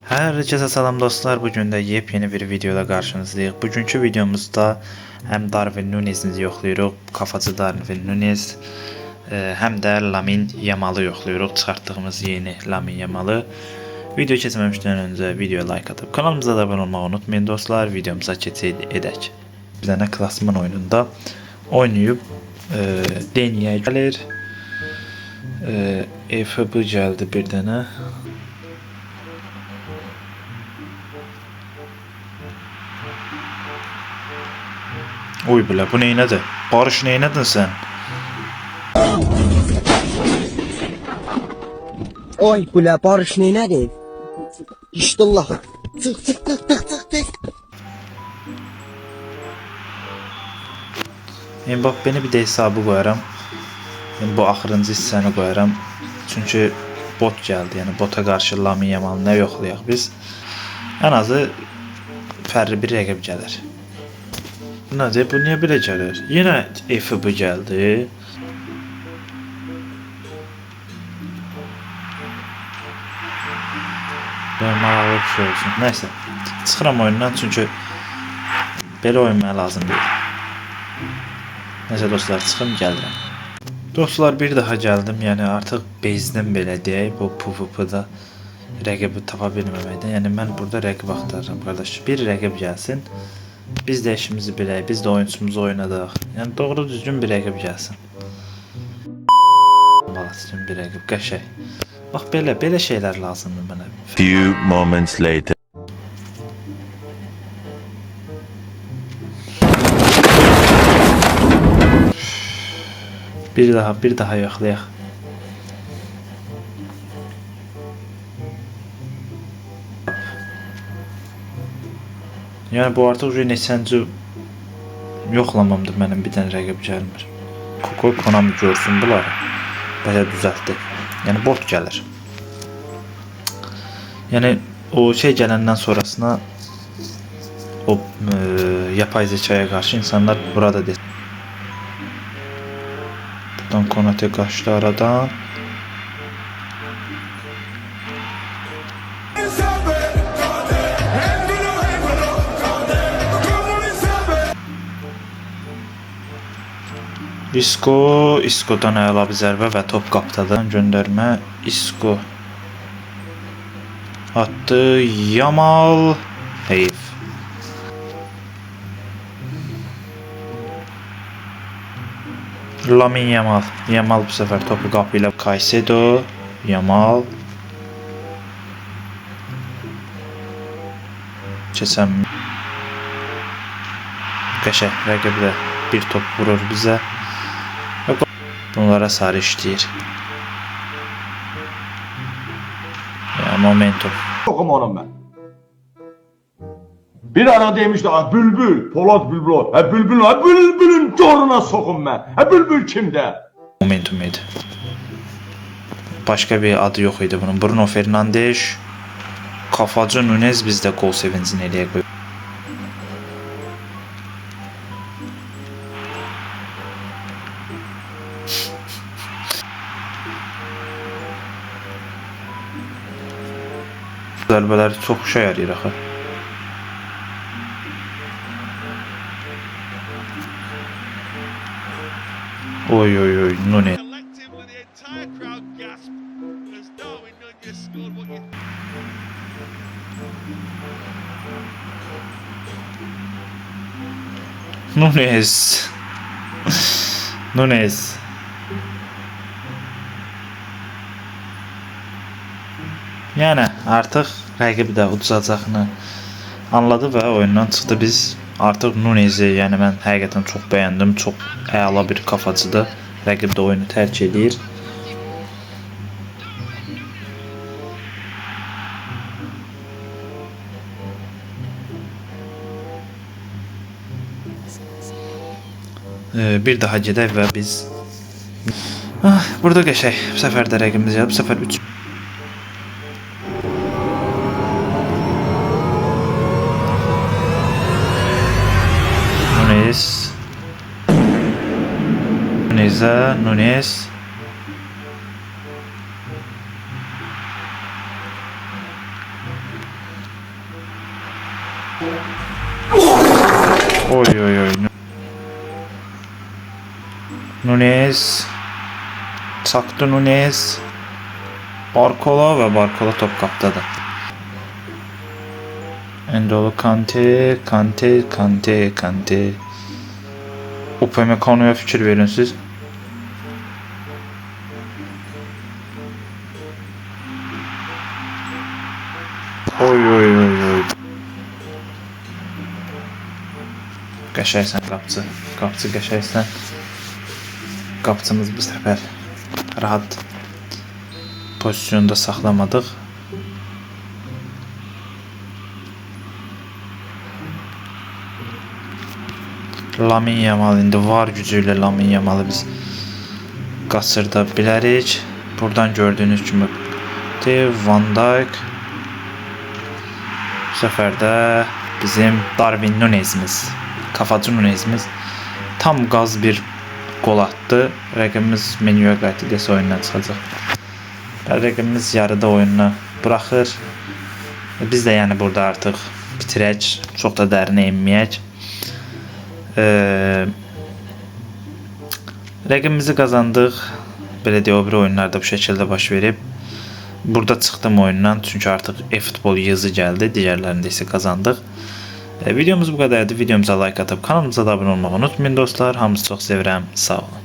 Herkese selam dostlar. Bugün de yepyeni bir videoda karşınızdayız. Bugünkü videomuzda hem Darwin Nunez'i yoxlayırıq, kafacı Darwin Nunez, hem də Lamin Yamal'ı yoxlayırıq, çıxartdığımız yeni Lamin Yamal'ı. Video keçməmişdən öncə videoya like atıp kanalımıza da abone olmayı unutmayın dostlar. Videomuza edək. Bir dənə klasman oyununda oynayıb Deniyə gəlir. FB gəldi bir dənə. Oy bile bu neynədir? Barış neynədin sən? Oy bile Barış neynədir? İşdillah. Tık. Mbappe'ni bir de hesabı koyaram. Bu axırıncı hissəni koyaram. Çünkü bot geldi. Yani bota karşı Lamin Yamal'ı nə yoxlayaq biz? En azı fərli bir rəqib gəlir. Nədir? Bu niyə belə gəlir? Yenə FB gəldi. Maraqlı bir şey olsun. Nəysə. Çıxıram oyundan çünki belə oynamaya lazım deyil. Nəysə dostlar, çıxım gəlirəm. Dostlar, bir daha gəldim. Yəni artıq bezdim belə deyək. Bu PvP-da rəqibi tapa bilməməkdən. Yəni mən burada rəqib axtarıram qardaş. Bir rəqib gəlsin. Biz də işimizi bilək, biz də oyunçumuzu oynadaq. Yəni doğru düzgün bir rəqib gəlsin. Balasın bir rəqib, qəşəng. Bax belə şeylər lazımdır mənə. Few moments later. Bir daha yoxlayaq. Yəni bu artıq neçənci yoxlamamdır mənim, bir dənə rəqib gəlmir. Konami görsün bunları. Belə düzəltdi. Yəni bot gəlir. Yəni o şey gələndən sonrasına o yapay zekaya qarşı insanlar burada desin. Buradan Konate qaçdı aradan. Isco'dan əla bir zərbə və top qapıdadır. Göndərmə Isco attı. Yamal heyf. Lamin Yamal. Yamal bu sefer topu qapı ilə Caicedo. Yamal. Keçəm. Qəşəng rəqibdə bir top vurur bizə. Bunlara sarı işləyir. Ya momentum. Yokum onun ben. Bir ara demişti bülbül, Polat bülbül. Bülbülün coruna sokum ben. Bülbül kimde? Momentum idi. Başka bir adı yok idi bunun. Bruno Fernandes, Kafacı Nunez bizdə gol sevincini eləyə qoyur. Zərbələri çox işə yarayır axı. Oy Nunez. Nunez. Yəni artıq rəqib də udacağını anladı və oyundan çıxdı. Biz artıq Nunez'i, yəni mən həqiqətən çox bəyəndim. Çox əla bir kafacıdır. Rəqib də oyunu tərk edir. Bir daha gedək və biz burada qəşəng. Bu səfər də rəqibimiz gəldi. Bu səfər 3 Nunez. Oy oy oy. Nunez. Çaktı Nunez. Barcola ve Barcola top kaptadı. Endolo Kante. Upamecano'ya fikir verin siz. Oy. Qəşəngsən qapçı. Qapçı qəşəngsən. Qapçımız bu səfər rahat pozisyonda saxlamadıq. Lamin Yamal indi var gücü ilə Lamin Yamalı biz qaçırda bilərik. Buradan gördüyünüz kimi Van Dijk. Bu səfər də bizim Darwin Nunez'imiz, Kafacı Nunez'imiz tam qaz bir gol attı. Rəqibimiz menüyə qayıtdı, oyundan çıxacaq. Rəqibimiz yarıda oyunu buraxır. Biz də yəni burada artıq bitirək, çox da dərinə enməyək. Rəqibimizi qazandıq. Belə deyə o bir oyunlarda bu şəkildə baş verib. Burada çıxdım oyundan çünki artıq e-futbol yazı gəldi. Digərlərində isə qazandıq. Videomuz bu qədərdir. Videomuza like atıb kanalımıza da abunə olmağı unutmayın dostlar. Hamınızı çox sevirəm. Sağ olun.